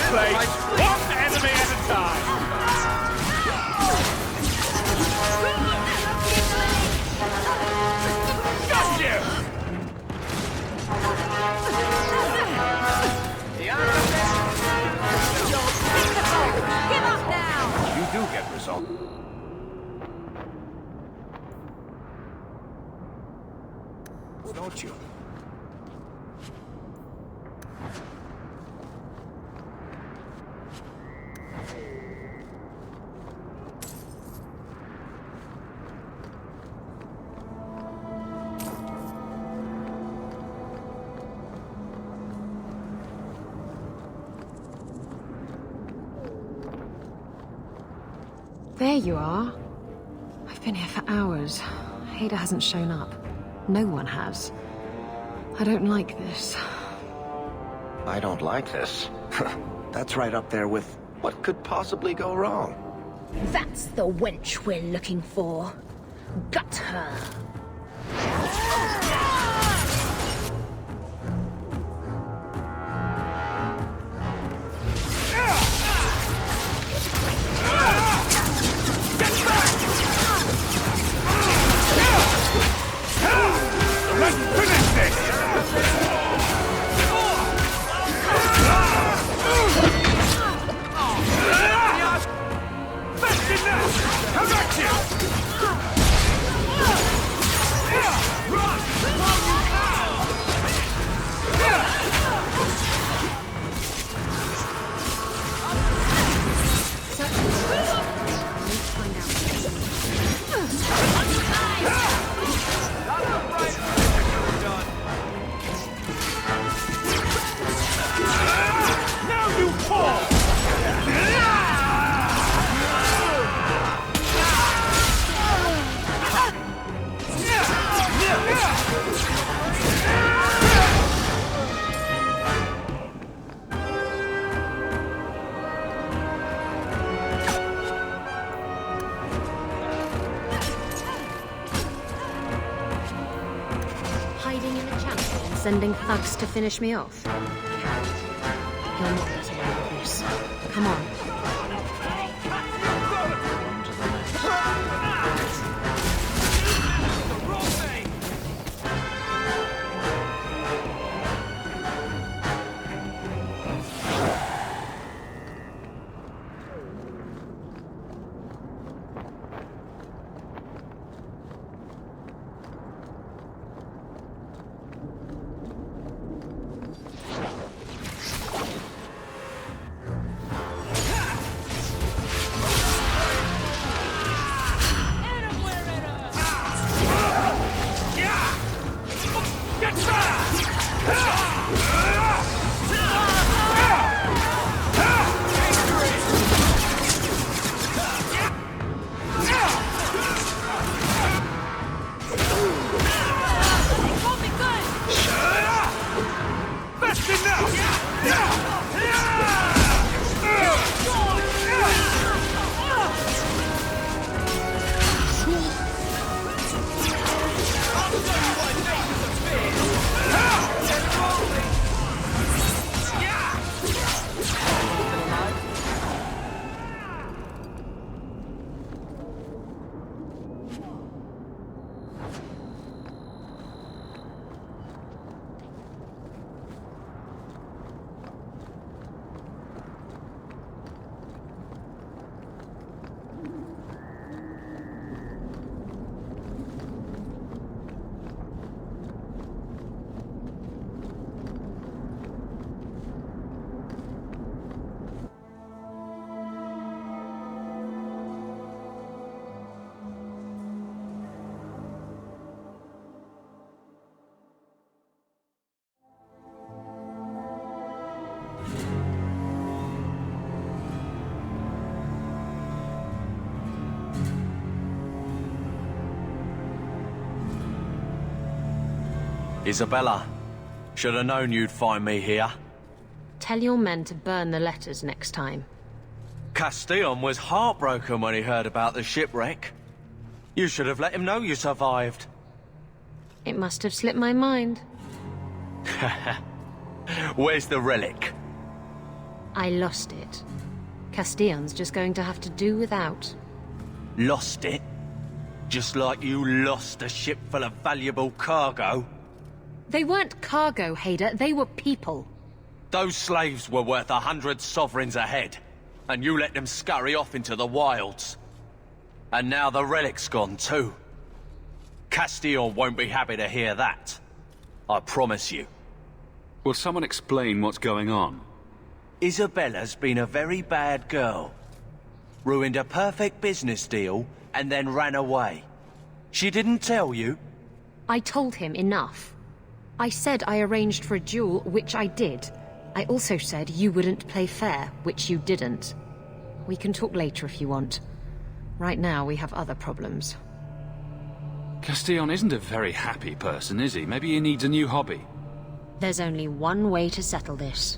place, one enemy at a time. Got you! Give up now! You do get results. Don't you? There you are. I've been here for hours. Ada hasn't shown up. No one has. I don't like this. I don't like this. That's right up there with what could possibly go wrong. That's the wench we're looking for. Gut her. Sending thugs to finish me off? Coward. You'll not get away with this. Come on. Isabella, should have known you'd find me here. Tell your men to burn the letters next time. Castillon was heartbroken when he heard about the shipwreck. You should have let him know you survived. It must have slipped my mind. Where's the relic? I lost it. Castellon's just going to have to do without. Lost it? Just like you lost a ship full of valuable cargo? They weren't cargo, Hader. They were people. Those slaves were worth 100 sovereigns a head, and you let them scurry off into the wilds. And now the relic's gone too. Castillon won't be happy to hear that. I promise you. Will someone explain what's going on? Isabella's been a very bad girl. Ruined a perfect business deal, and then ran away. She didn't tell you? I told him enough. I said I arranged for a duel, which I did. I also said you wouldn't play fair, which you didn't. We can talk later if you want. Right now, we have other problems. Castillon isn't a very happy person, is he? Maybe he needs a new hobby. There's only one way to settle this.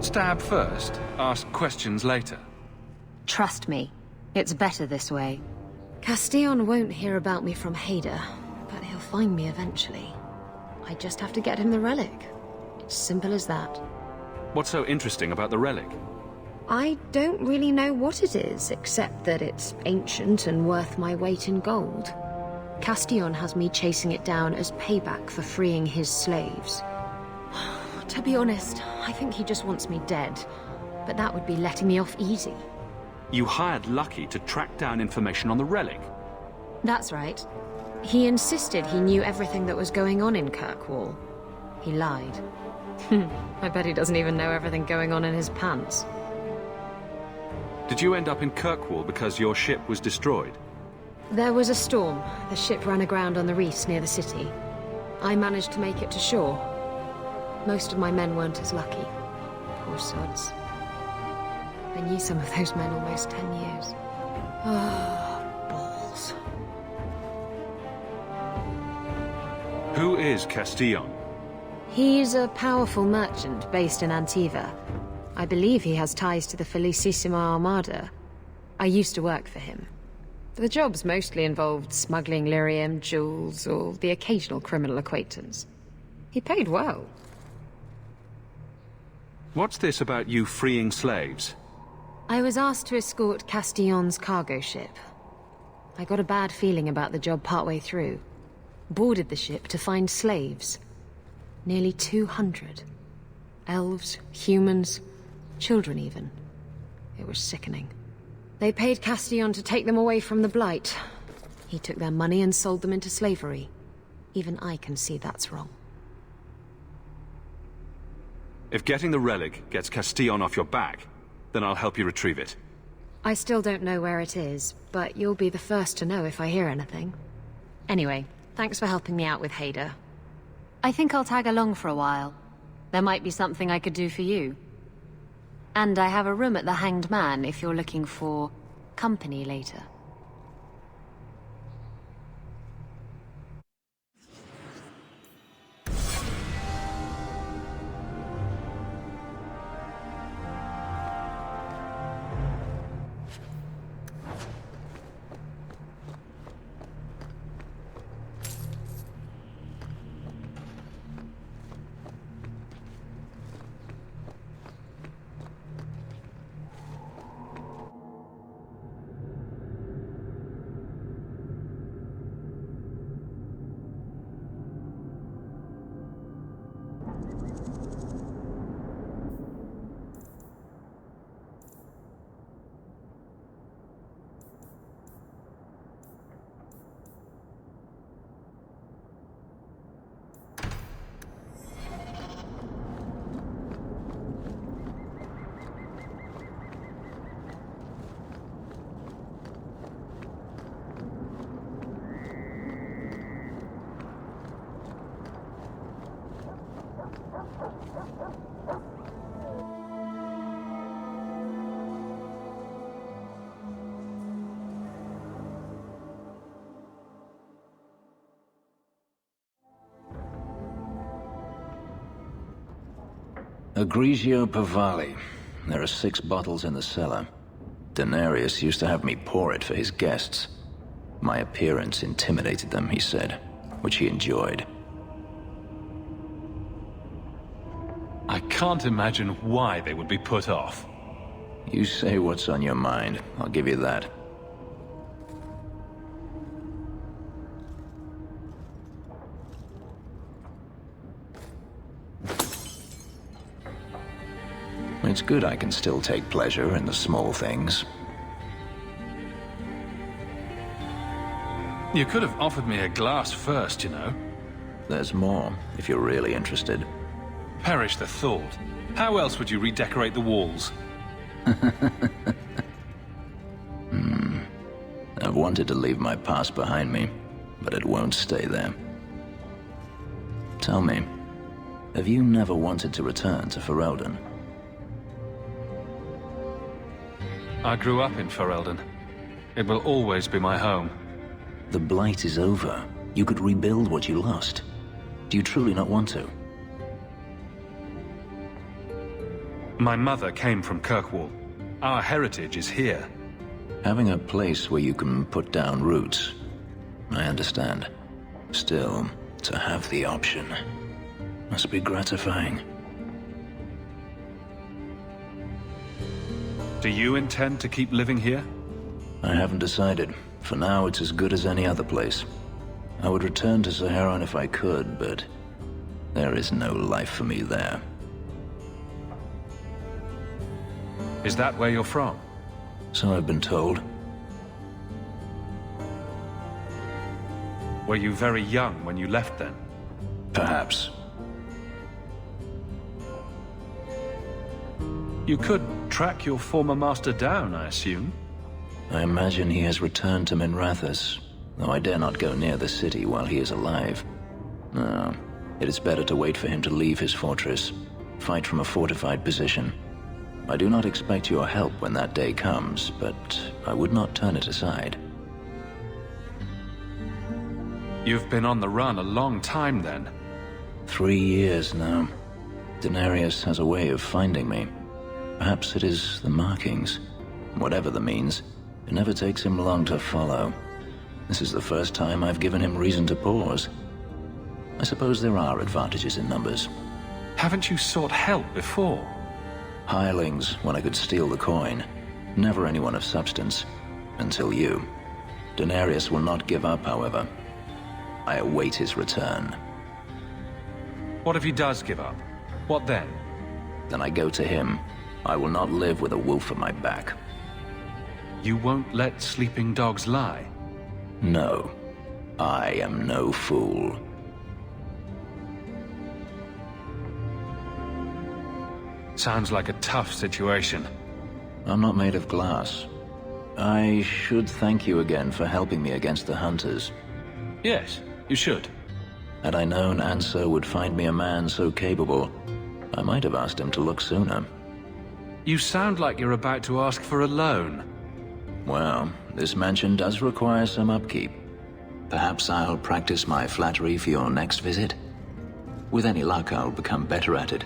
Stab first, ask questions later. Trust me, it's better this way. Castillon won't hear about me from Hader, but he'll find me eventually. I just have to get him the relic. It's simple as that. What's so interesting about the relic? I don't really know what it is, except that it's ancient and worth my weight in gold. Castillon has me chasing it down as payback for freeing his slaves. To be honest, I think he just wants me dead, but that would be letting me off easy. You hired Lucky to track down information on the relic? That's right. He insisted he knew everything that was going on in Kirkwall. He lied. I bet he doesn't even know everything going on in his pants. Did you end up in Kirkwall because your ship was destroyed? There was a storm. The ship ran aground on the reefs near the city. I managed to make it to shore. Most of my men weren't as lucky. Poor sods. I knew some of those men almost 10 years. Ah, balls. Who is Castillon? He's a powerful merchant based in Antiva. I believe he has ties to the Felicissima Armada. I used to work for him. The jobs mostly involved smuggling lyrium, jewels, or the occasional criminal acquaintance. He paid well. What's this about you freeing slaves? I was asked to escort Castillon's cargo ship. I got a bad feeling about the job partway through. Boarded the ship to find slaves. Nearly 200. Elves, humans, children even. It was sickening. They paid Castillon to take them away from the Blight. He took their money and sold them into slavery. Even I can see that's wrong. If getting the relic gets Castillon off your back, then I'll help you retrieve it. I still don't know where it is, but you'll be the first to know if I hear anything. Anyway, thanks for helping me out with Hader. I think I'll tag along for a while. There might be something I could do for you. And I have a room at the Hanged Man if you're looking for company later. Grigio Pavali. There are 6 bottles in the cellar. Denarius used to have me pour it for his guests. My appearance intimidated them, he said, which he enjoyed. I can't imagine why they would be put off. You say what's on your mind, I'll give you that. It's good I can still take pleasure in the small things. You could have offered me a glass first, you know. There's more, if you're really interested. Perish the thought. How else would you redecorate the walls? I've wanted to leave my past behind me, but it won't stay there. Tell me, have you never wanted to return to Ferelden? I grew up in Ferelden. It will always be my home. The Blight is over. You could rebuild what you lost. Do you truly not want to? My mother came from Kirkwall. Our heritage is here. Having a place where you can put down roots, I understand. Still, to have the option must be gratifying. Do you intend to keep living here? I haven't decided. For now, it's as good as any other place. I would return to Saharan if I could, but there is no life for me there. Is that where you're from? So I've been told. Were you very young when you left then? Perhaps. You could track your former master down, I assume? I imagine he has returned to Minrathous, though I dare not go near the city while he is alive. No, it is better to wait for him to leave his fortress, fight from a fortified position. I do not expect your help when that day comes, but I would not turn it aside. You've been on the run a long time then. 3 years now. Denarius has a way of finding me. Perhaps it is the markings. Whatever the means, it never takes him long to follow. This is the first time I've given him reason to pause. I suppose there are advantages in numbers. Haven't you sought help before? Hirelings, when I could steal the coin. Never anyone of substance. Until you. Denarius will not give up, however. I await his return. What if he does give up? What then? Then I go to him. I will not live with a wolf at my back. You won't let sleeping dogs lie? No. I am no fool. Sounds like a tough situation. I'm not made of glass. I should thank you again for helping me against the hunters. Yes, you should. Had I known Anso would find me a man so capable, I might have asked him to look sooner. You sound like you're about to ask for a loan. Well, this mansion does require some upkeep. Perhaps I'll practice my flattery for your next visit. With any luck, I'll become better at it.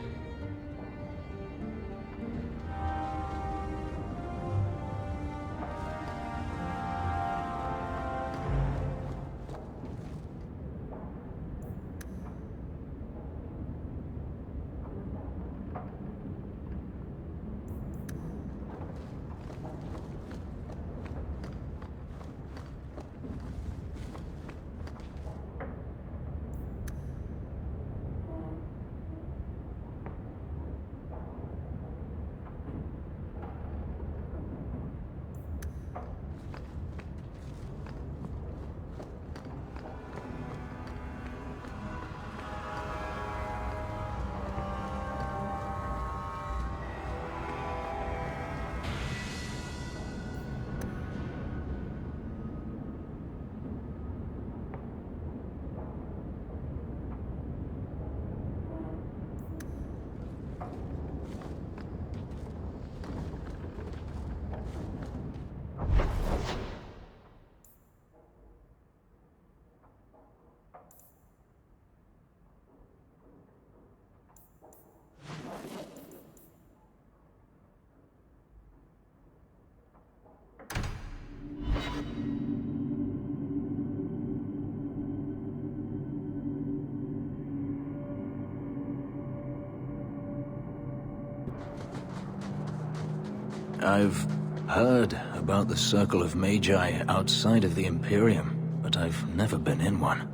I've heard about the Circle of Magi outside of the Imperium, but I've never been in one.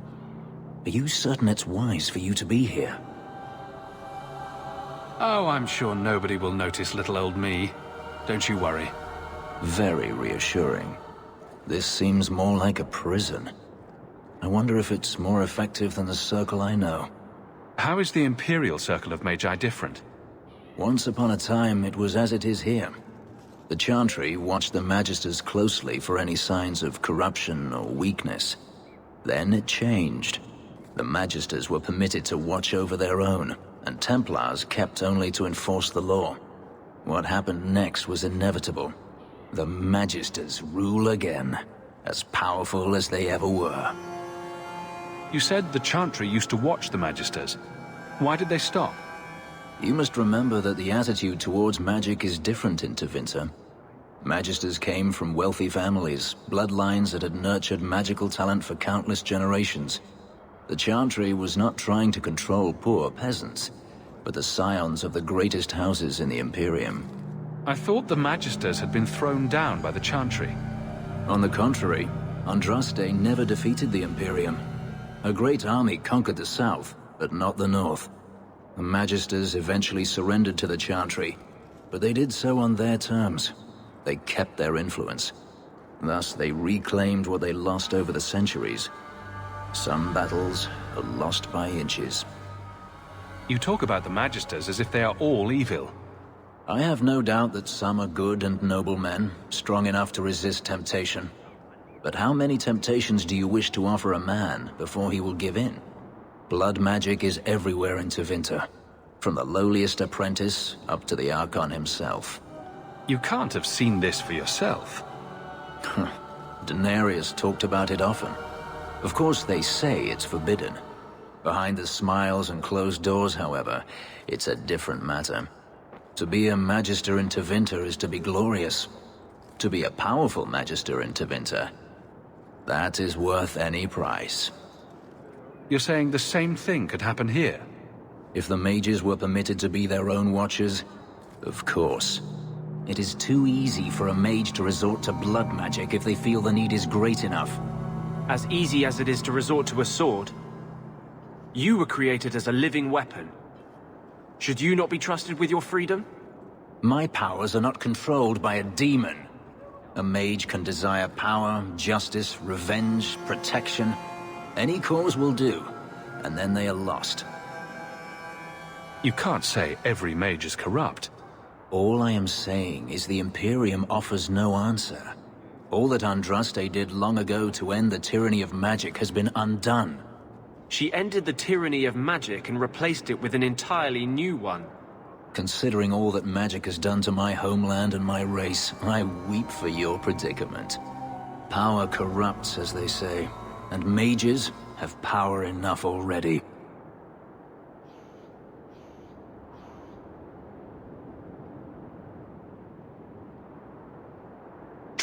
Are you certain it's wise for you to be here? Oh, I'm sure nobody will notice little old me. Don't you worry. Very reassuring. This seems more like a prison. I wonder if it's more effective than the Circle I know. How is the Imperial Circle of Magi different? Once upon a time, it was as it is here. The Chantry watched the Magisters closely for any signs of corruption or weakness. Then it changed. The Magisters were permitted to watch over their own, and Templars kept only to enforce the law. What happened next was inevitable. The Magisters rule again, as powerful as they ever were. You said the Chantry used to watch the Magisters. Why did they stop? You must remember that the attitude towards magic is different in Tevinter. Magisters came from wealthy families, bloodlines that had nurtured magical talent for countless generations. The Chantry was not trying to control poor peasants, but the scions of the greatest houses in the Imperium. I thought the Magisters had been thrown down by the Chantry. On the contrary, Andraste never defeated the Imperium. A great army conquered the south, but not the north. The Magisters eventually surrendered to the Chantry, but they did so on their terms. They kept their influence. Thus, they reclaimed what they lost over the centuries. Some battles are lost by inches. You talk about the Magisters as if they are all evil. I have no doubt that some are good and noble men, strong enough to resist temptation. But how many temptations do you wish to offer a man before he will give in? Blood magic is everywhere in Tevinter, from the lowliest apprentice up to the Archon himself. You can't have seen this for yourself. Daenerys talked about it often. Of course, they say it's forbidden. Behind the smiles and closed doors, however, it's a different matter. To be a Magister in Tevinter is to be glorious. To be a powerful Magister in Tevinter, that is worth any price. You're saying the same thing could happen here? If the mages were permitted to be their own watchers, of course. It is too easy for a mage to resort to blood magic if they feel the need is great enough. As easy as it is to resort to a sword. You were created as a living weapon. Should you not be trusted with your freedom? My powers are not controlled by a demon. A mage can desire power, justice, revenge, protection. Any cause will do, and then they are lost. You can't say every mage is corrupt. All I am saying is the Imperium offers no answer. All that Andraste did long ago to end the tyranny of magic has been undone. She ended the tyranny of magic and replaced it with an entirely new one. Considering all that magic has done to my homeland and my race, I weep for your predicament. Power corrupts, as they say, and mages have power enough already.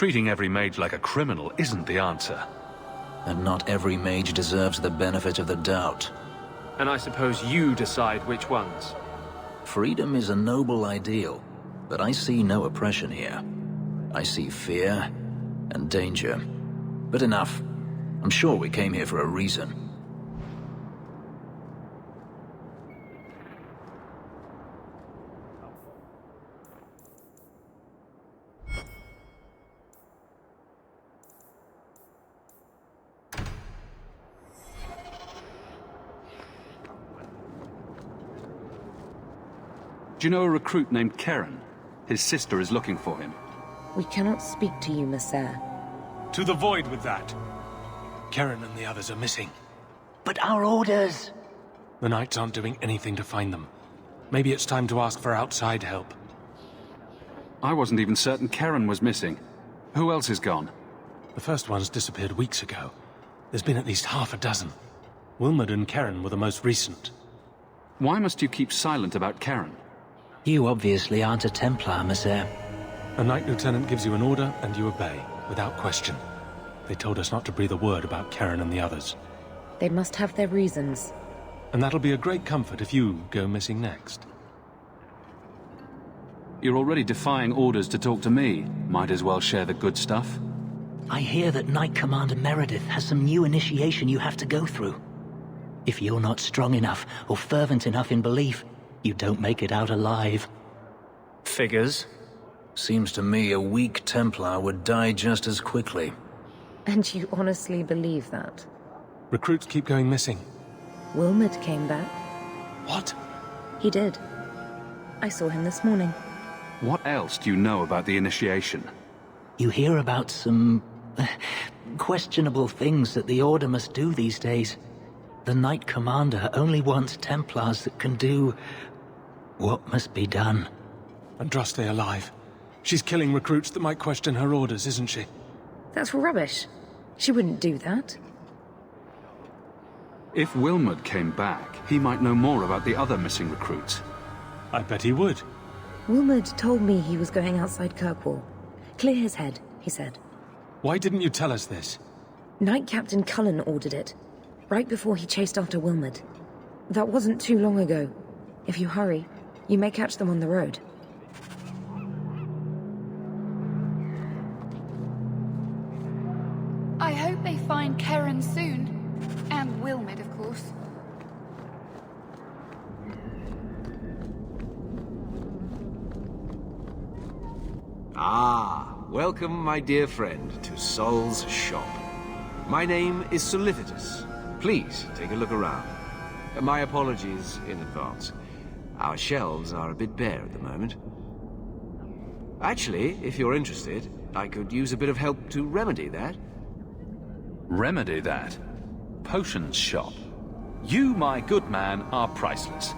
Treating every mage like a criminal isn't the answer. And not every mage deserves the benefit of the doubt. And I suppose you decide which ones. Freedom is a noble ideal, but I see no oppression here. I see fear and danger. But enough. I'm sure we came here for a reason. Do you know a recruit named Keren? His sister is looking for him. We cannot speak to you, Messer. To the void with that. Keren and the others are missing. But our orders! The Knights aren't doing anything to find them. Maybe it's time to ask for outside help. I wasn't even certain Keren was missing. Who else is gone? The first ones disappeared weeks ago. There's been at least half a dozen. Wilmod and Keren were the most recent. Why must you keep silent about Keren? You obviously aren't a Templar, Messer. A Knight Lieutenant gives you an order and you obey, without question. They told us not to breathe a word about Keren and the others. They must have their reasons. And that'll be a great comfort if you go missing next. You're already defying orders to talk to me. Might as well share the good stuff. I hear that Knight Commander Meredith has some new initiation you have to go through. If you're not strong enough or fervent enough in belief, you don't make it out alive. Figures. Seems to me a weak Templar would die just as quickly. And you honestly believe that? Recruits keep going missing. Wilmot came back. What? He did. I saw him this morning. What else do you know about the initiation? You hear about some questionable things that the Order must do these days. The Knight Commander only wants Templars that can do what must be done. Andraste alive. She's killing recruits that might question her orders, isn't she? That's rubbish. She wouldn't do that. If Wilmot came back, he might know more about the other missing recruits. I bet he would. Wilmot told me he was going outside Kirkwall. Clear his head, he said. Why didn't you tell us this? Knight Captain Cullen ordered it, right before he chased after Wilmot. That wasn't too long ago. If you hurry, you may catch them on the road. I hope they find Keren soon. And Wilmot, of course. Ah, welcome, my dear friend, to Sol's shop. My name is Solicitus. Please, take a look around. My apologies in advance. Our shelves are a bit bare at the moment. Actually, if you're interested, I could use a bit of help to remedy that. Remedy that? Potions shop. You, my good man, are priceless.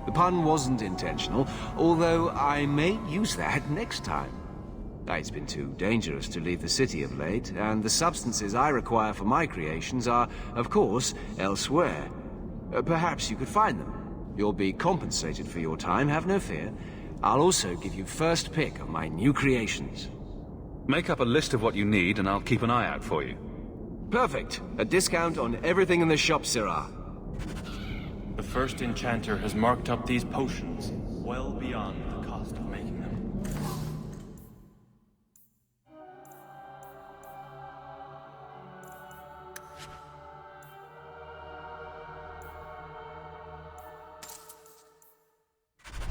The pun wasn't intentional, although I may use that next time. It's been too dangerous to leave the city of late, and the substances I require for my creations are, of course, elsewhere. Perhaps you could find them. You'll be compensated for your time, have no fear. I'll also give you first pick of my new creations. Make up a list of what you need, and I'll keep an eye out for you. Perfect. A discount on everything in the shop, Sirrah. The first enchanter has marked up these potions well beyond the cost of making them.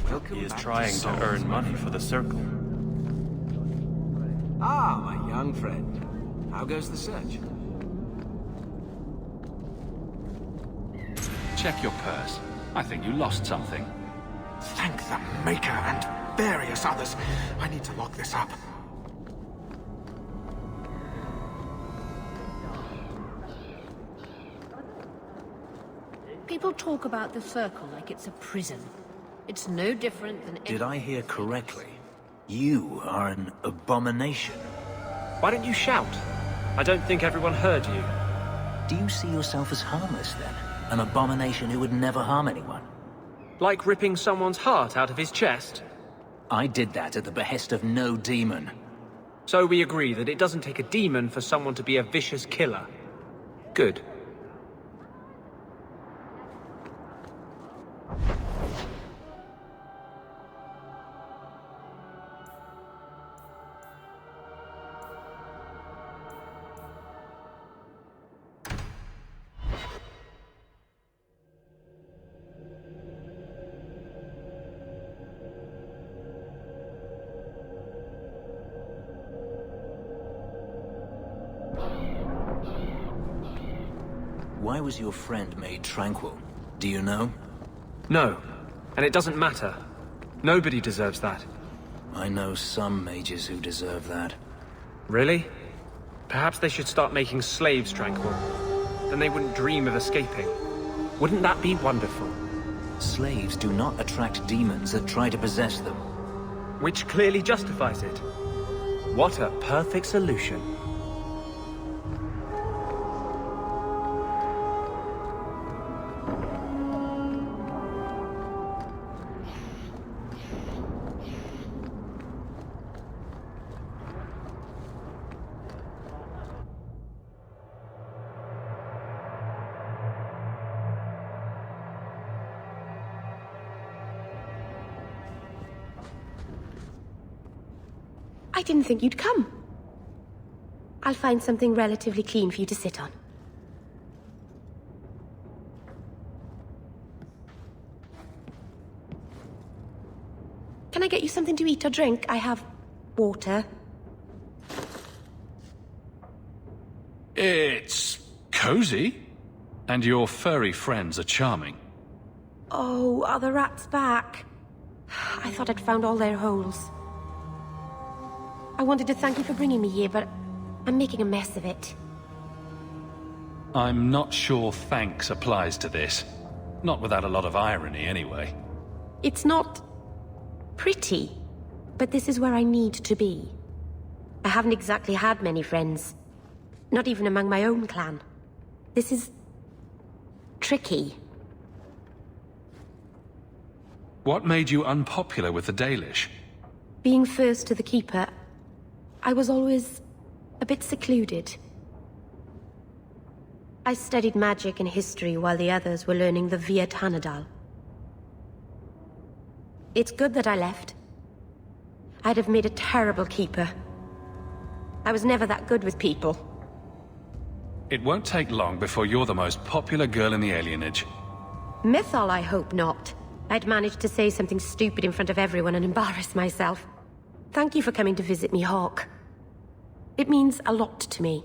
Welcome He is back trying to earn money for the Circle. Ah, my young friend. How goes the search? Check your purse. I think you lost something. Thank the Maker and various others. I need to lock this up. People talk about the Circle like it's a prison. It's no different than... Did I hear correctly? You are an abomination. Why don't you shout? I don't think everyone heard you. Do you see yourself as harmless, then? An abomination who would never harm anyone? Like ripping someone's heart out of his chest? I did that at the behest of no demon. So we agree that it doesn't take a demon for someone to be a vicious killer. Good. Why was your friend made tranquil? Do you know? No. And it doesn't matter. Nobody deserves that. I know some mages who deserve that. Really? Perhaps they should start making slaves tranquil. Then they wouldn't dream of escaping. Wouldn't that be wonderful? Slaves do not attract demons that try to possess them. Which clearly justifies it. What a perfect solution. I didn't think you'd come. I'll find something relatively clean for you to sit on. Can I get you something to eat or drink? I have water. It's cozy. And your furry friends are charming. Oh, are the rats back? I thought I'd found all their holes. I wanted to thank you for bringing me here, but I'm making a mess of it. I'm not sure thanks applies to this. Not without a lot of irony, anyway. It's not pretty, but this is where I need to be. I haven't exactly had many friends. Not even among my own clan. This is tricky. What made you unpopular with the Dalish? Being first to the Keeper, I was always a bit secluded. I studied magic and history while the others were learning the Via Tanadal. It's good that I left. I'd have made a terrible Keeper. I was never that good with people. It won't take long before you're the most popular girl in the alienage. Mythol, I hope not. I'd managed to say something stupid in front of everyone and embarrass myself. Thank you for coming to visit me, Hawke. It means a lot to me.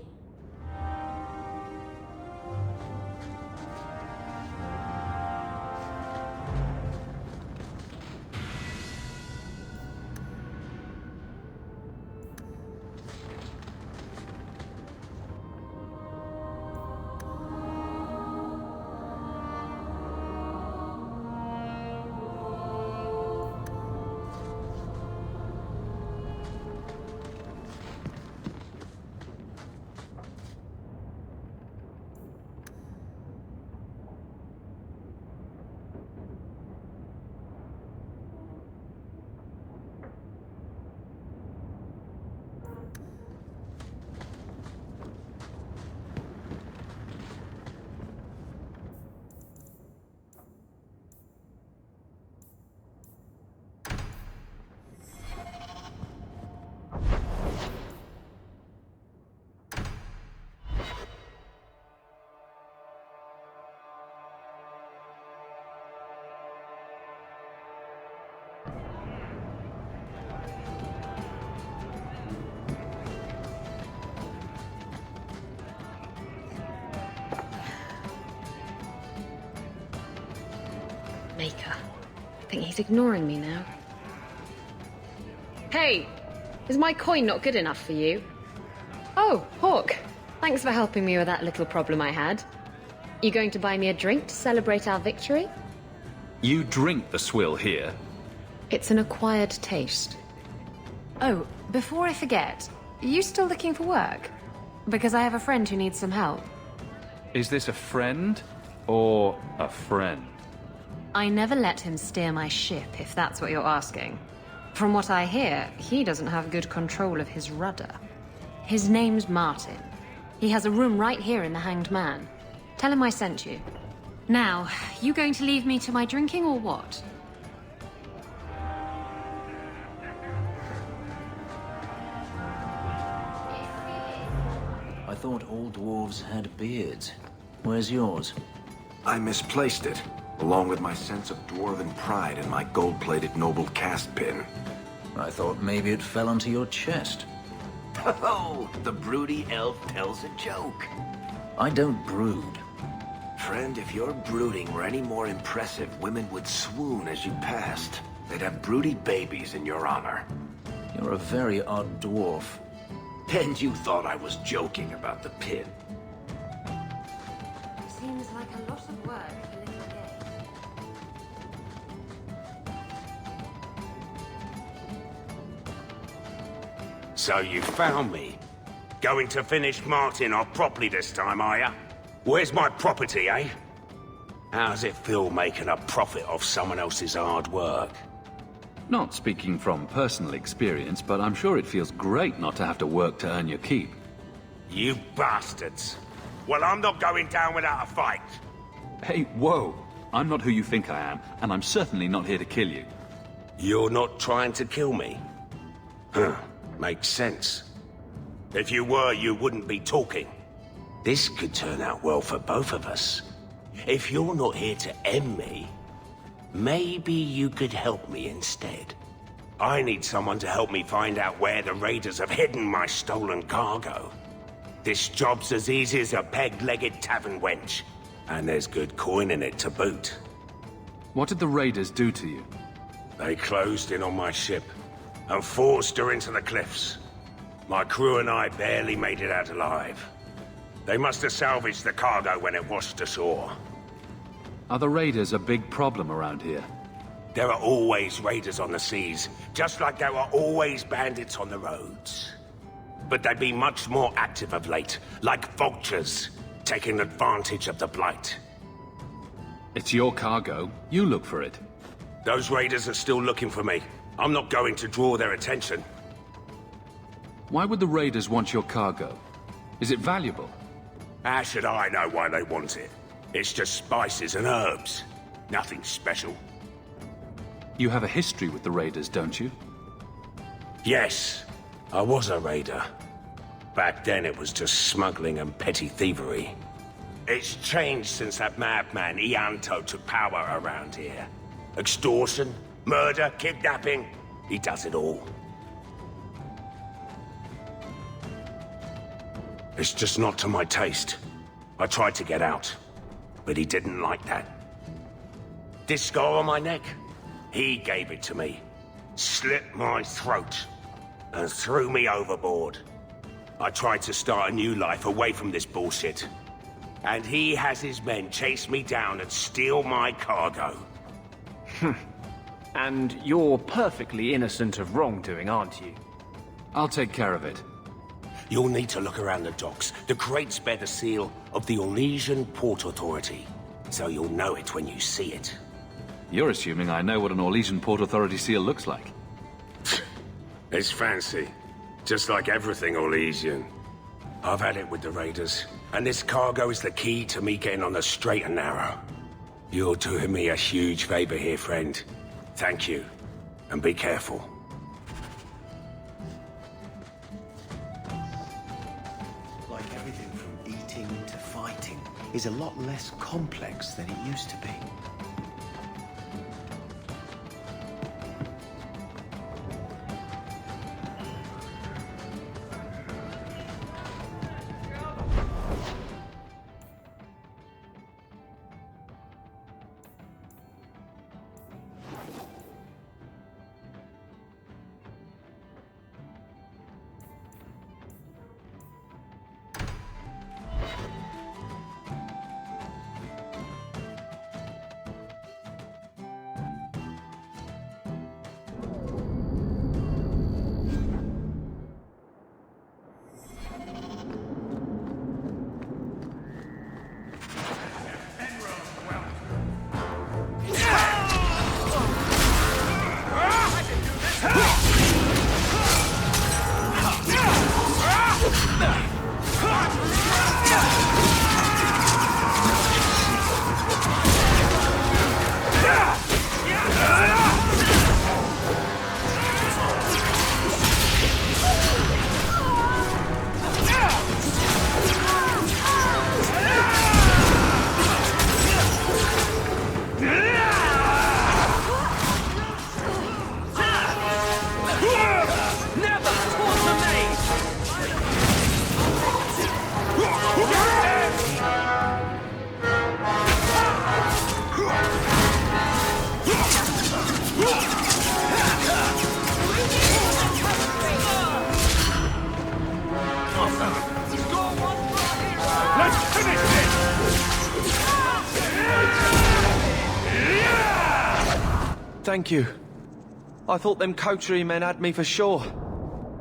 Maker. I think he's ignoring me now. Hey! Is my coin not good enough for you? Oh, Hawke. Thanks for helping me with that little problem I had. You going to buy me a drink to celebrate our victory? You drink the swill here. It's an acquired taste. Oh, before I forget, are you still looking for work? Because I have a friend who needs some help. Is this a friend or a friend? I never let him steer my ship, if that's what you're asking. From what I hear, he doesn't have good control of his rudder. His name's Martin. He has a room right here in the Hanged Man. Tell him I sent you. Now, you going to leave me to my drinking or what? I thought all dwarves had beards. Where's yours? I misplaced it, along with my sense of dwarven pride and my gold-plated noble cast pin. I thought maybe it fell onto your chest. Oh, the broody elf tells a joke. I don't brood. Friend, if your brooding were any more impressive, women would swoon as you passed. They'd have broody babies in your honor. You're a very odd dwarf. And you thought I was joking about the pin. Seems like a lot of work for little gain. So you found me. Going to finish Martin off properly this time, are ya? Where's my property, eh? How's it feel making a profit off someone else's hard work? Not speaking from personal experience, but I'm sure it feels great not to have to work to earn your keep. You bastards. Well, I'm not going down without a fight. Hey, whoa! I'm not who you think I am, and I'm certainly not here to kill you. You're not trying to kill me? Huh. Makes sense. If you were, you wouldn't be talking. This could turn out well for both of us. If you're not here to end me, maybe you could help me instead. I need someone to help me find out where the raiders have hidden my stolen cargo. This job's as easy as a peg-legged tavern wench, and there's good coin in it to boot. What did the raiders do to you? They closed in on my ship and forced her into the cliffs. My crew and I barely made it out alive. They must have salvaged the cargo when it washed ashore. Are the raiders a big problem around here? There are always raiders on the seas, just like there are always bandits on the roads. But they've been much more active of late, like vultures, taking advantage of the Blight. It's your cargo. You look for it. Those raiders are still looking for me. I'm not going to draw their attention. Why would the raiders want your cargo? Is it valuable? How should I know why they want it? It's just spices and herbs. Nothing special. You have a history with the raiders, don't you? Yes, I was a raider. Back then it was just smuggling and petty thievery. It's changed since that madman Ianto took power around here. Extortion, murder, kidnapping. He does it all. It's just not to my taste. I tried to get out, but he didn't like that. This scar on my neck? He gave it to me, slit my throat, and threw me overboard. I tried to start a new life away from this bullshit. And he has his men chase me down and steal my cargo. And you're perfectly innocent of wrongdoing, aren't you? I'll take care of it. You'll need to look around the docks. The crates bear the seal of the Orlesian Port Authority, so you'll know it when you see it. You're assuming I know what an Orlesian Port Authority seal looks like. It's fancy. Just like everything Orlesian. I've had it with the raiders, and this cargo is the key to me getting on the straight and narrow. You're doing me a huge favor here, friend. Thank you, and be careful. Like everything from eating to fighting is a lot less complex than it used to be. Thank you. I thought them coterie men had me for sure.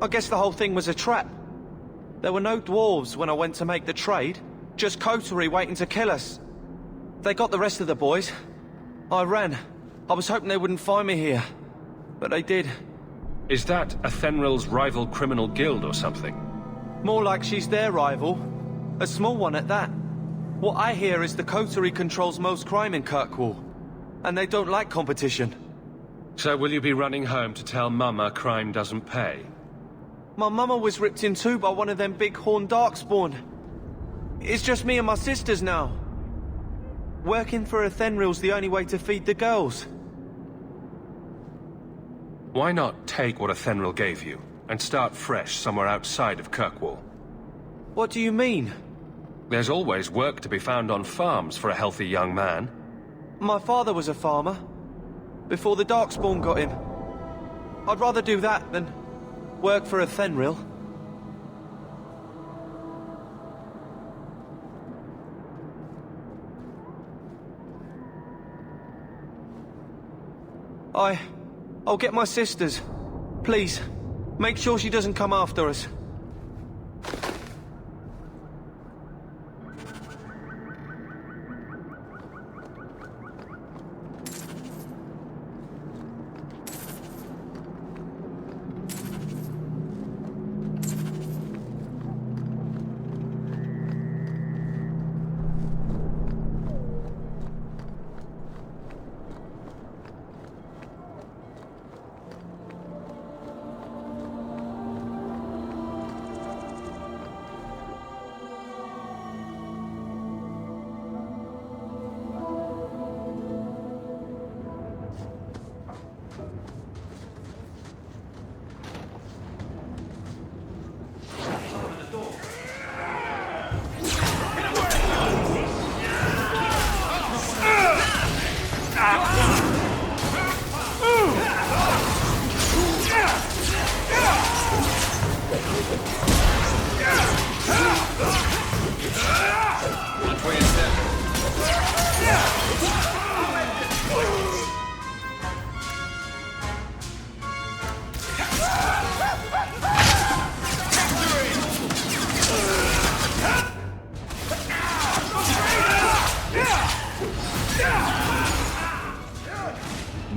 I guess the whole thing was a trap. There were no dwarves when I went to make the trade, just coterie waiting to kill us. They got the rest of the boys. I ran. I was hoping they wouldn't find me here, but they did. Is that Athenril's rival criminal guild or something? More like she's their rival. A small one at that. What I hear is the coterie controls most crime in Kirkwall, and they don't like competition. So will you be running home to tell Mama crime doesn't pay? My mama was ripped in two by one of them big horned darkspawn. It's just me and my sisters now. Working for a Fenril's the only way to feed the girls. Why not take what a Fenril gave you, and start fresh somewhere outside of Kirkwall? What do you mean? There's always work to be found on farms for a healthy young man. My father was a farmer, before the Darkspawn got him. I'd rather do that than work for a Fenril. I'll get my sisters. Please, make sure she doesn't come after us.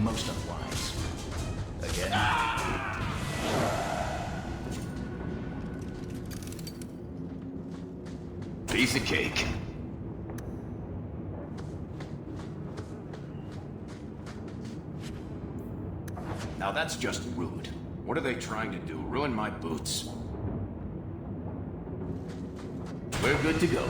Most unwise. Again. Piece of cake. Now that's just rude. What are they trying to do? Ruin my boots? We're good to go.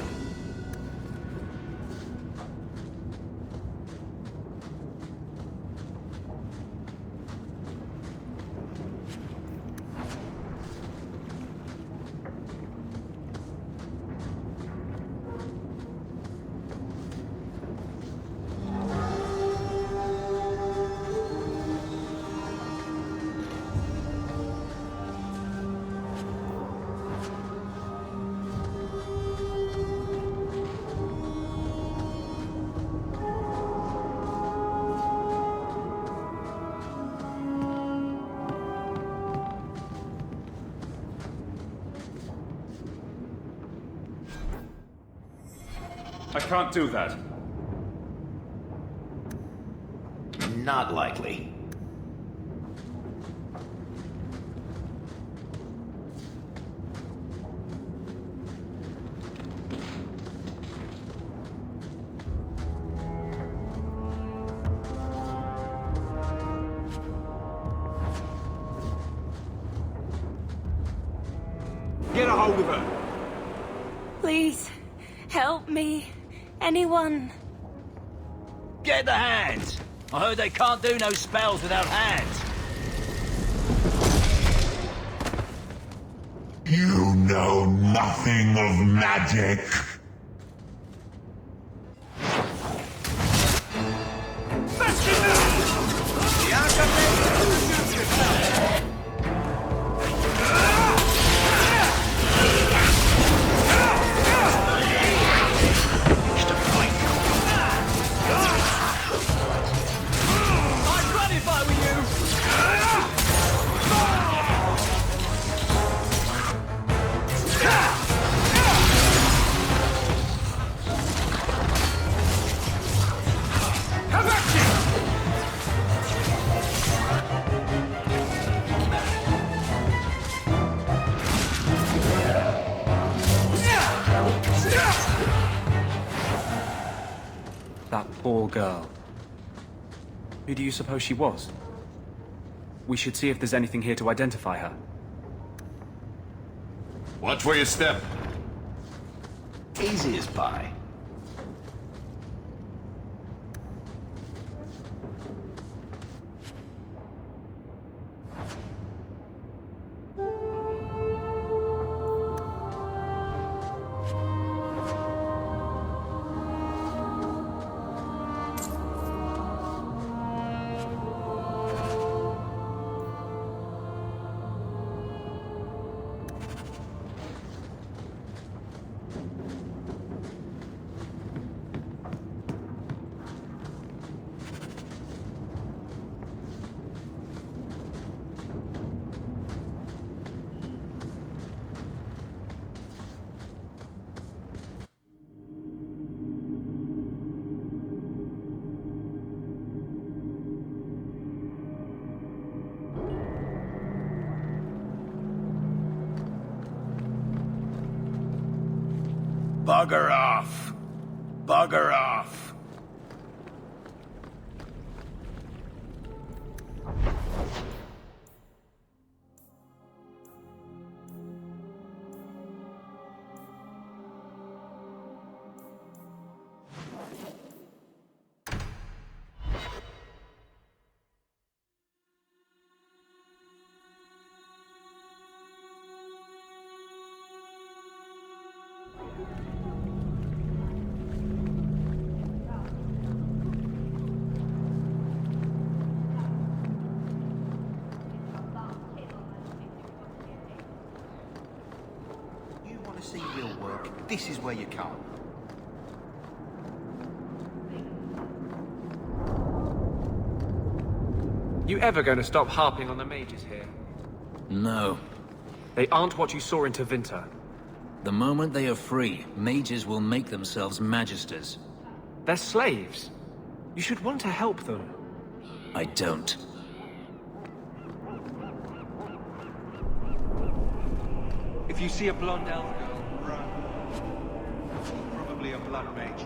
I can't do that. Not likely. Get a hold of her! Please, help me. Anyone? Get the hands! I heard they can't do no spells without hands. You know nothing of magic. That poor girl. Who do you suppose she was? We should see if there's anything here to identify her. Watch where you step. Easy as pie. Bugger off! Bugger off! See real work, this is where you come. You ever going to stop harping on the mages here? No. They aren't what you saw in Tevinter. The moment they are free, mages will make themselves magisters. They're slaves. You should want to help them. I don't. If you see a blonde elf girl, run. Probably a blood mage.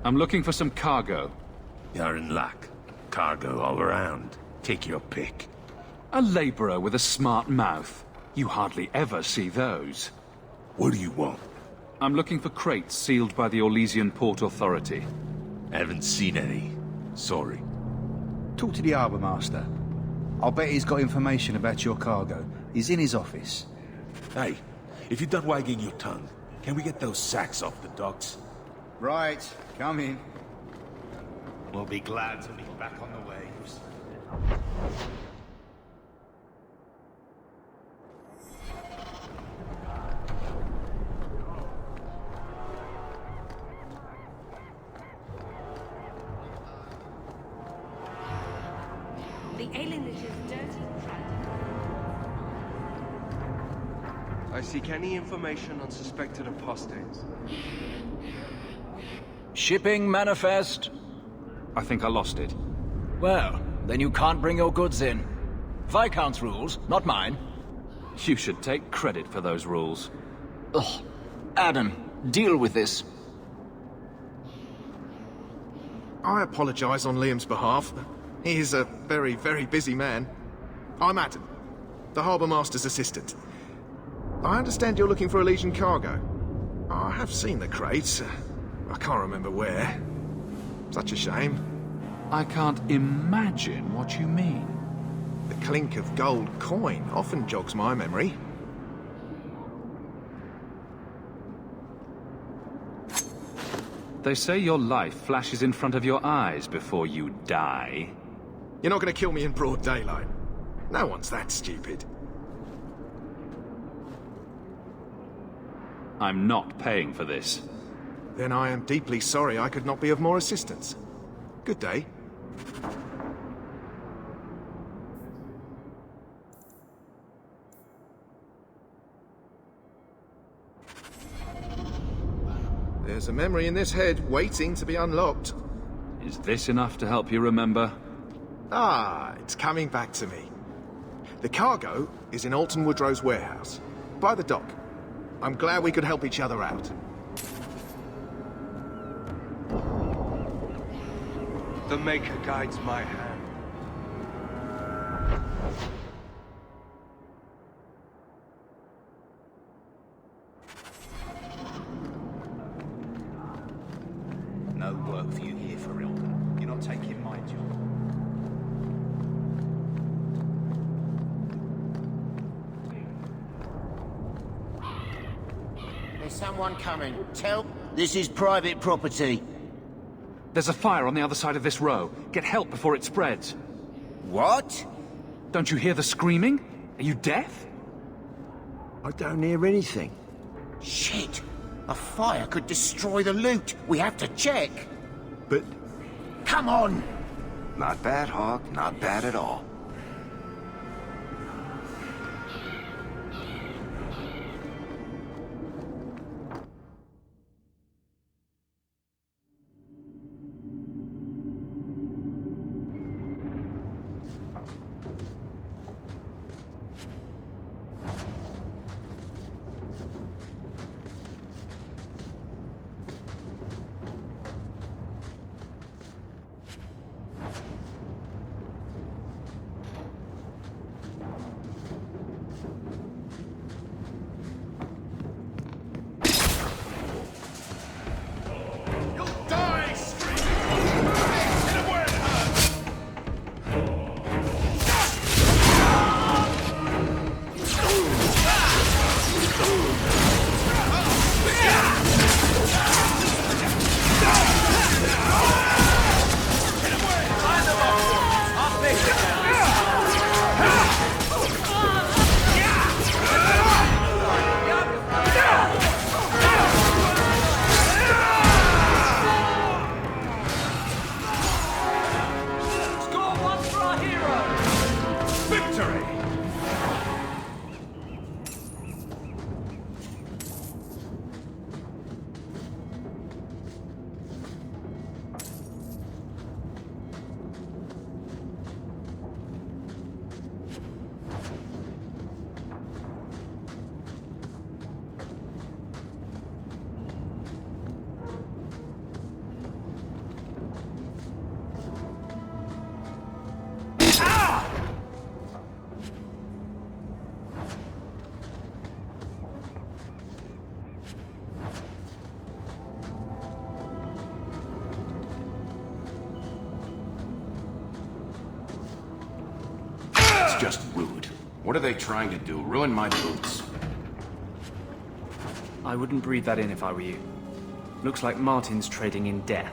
I'm looking for some cargo. You're in luck. Cargo all around. Take your pick. A laborer with a smart mouth. You hardly ever see those. What do you want? I'm looking for crates sealed by the Orlesian Port Authority. Haven't seen any. Sorry. Talk to the Harbour Master. I'll bet he's got information about your cargo. He's in his office. Hey, if you're done wagging your tongue, can we get those sacks off the docks? Right, come in. We'll be glad to be back on the waves. The alien is dirty. I seek any information on suspected apostates. Shipping manifest. I think I lost it. Well, then you can't bring your goods in. Viscount's rules, not mine. You should take credit for those rules. Ugh. Adam, deal with this. I apologize on Liam's behalf. He is a very, very busy man. I'm Adam, the Harbour Master's assistant. I understand you're looking for a Legion cargo. I have seen the crates. I can't remember where. Such a shame. I can't imagine what you mean. The clink of gold coin often jogs my memory. They say your life flashes in front of your eyes before you die. You're not going to kill me in broad daylight. No one's that stupid. I'm not paying for this. Then I am deeply sorry I could not be of more assistance. Good day. There's a memory in this head waiting to be unlocked. Is this enough to help you remember? Ah, it's coming back to me. The cargo is in Alton Woodrow's warehouse, by the dock. I'm glad we could help each other out. The Maker guides my hand. No work for you here, Ferelden. You're not taking my job. There's someone coming. Tell... This is private property. There's a fire on the other side of this row. Get help before it spreads. What? Don't you hear the screaming? Are you deaf? I don't hear anything. Shit! A fire could destroy the loot. We have to check. But... Come on! Not bad, Hawke. Not bad at all. Just rude. What are they trying to do? Ruin my boots? I wouldn't breathe that in if I were you. Looks like Martin's trading in death.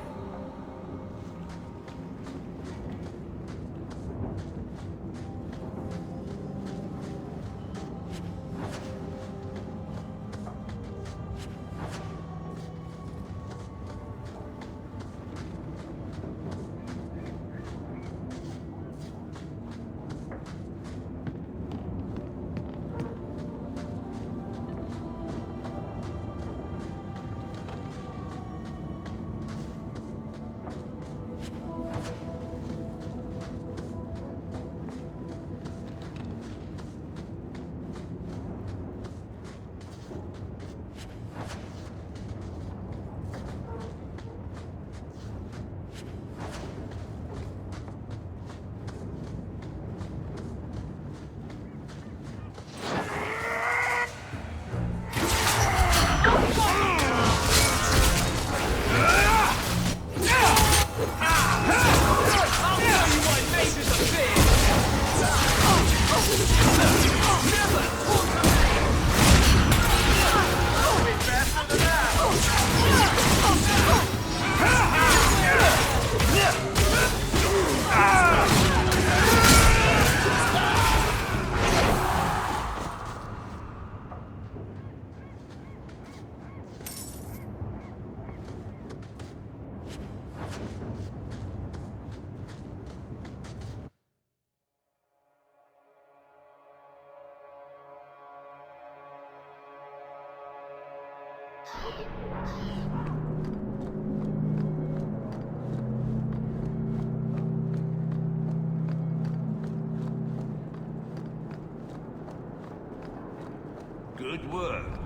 Good work.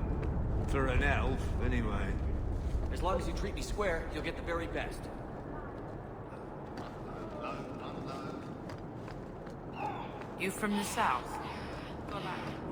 an elf, anyway. As long as you treat me square, you'll get the very best. You from the south? Go back.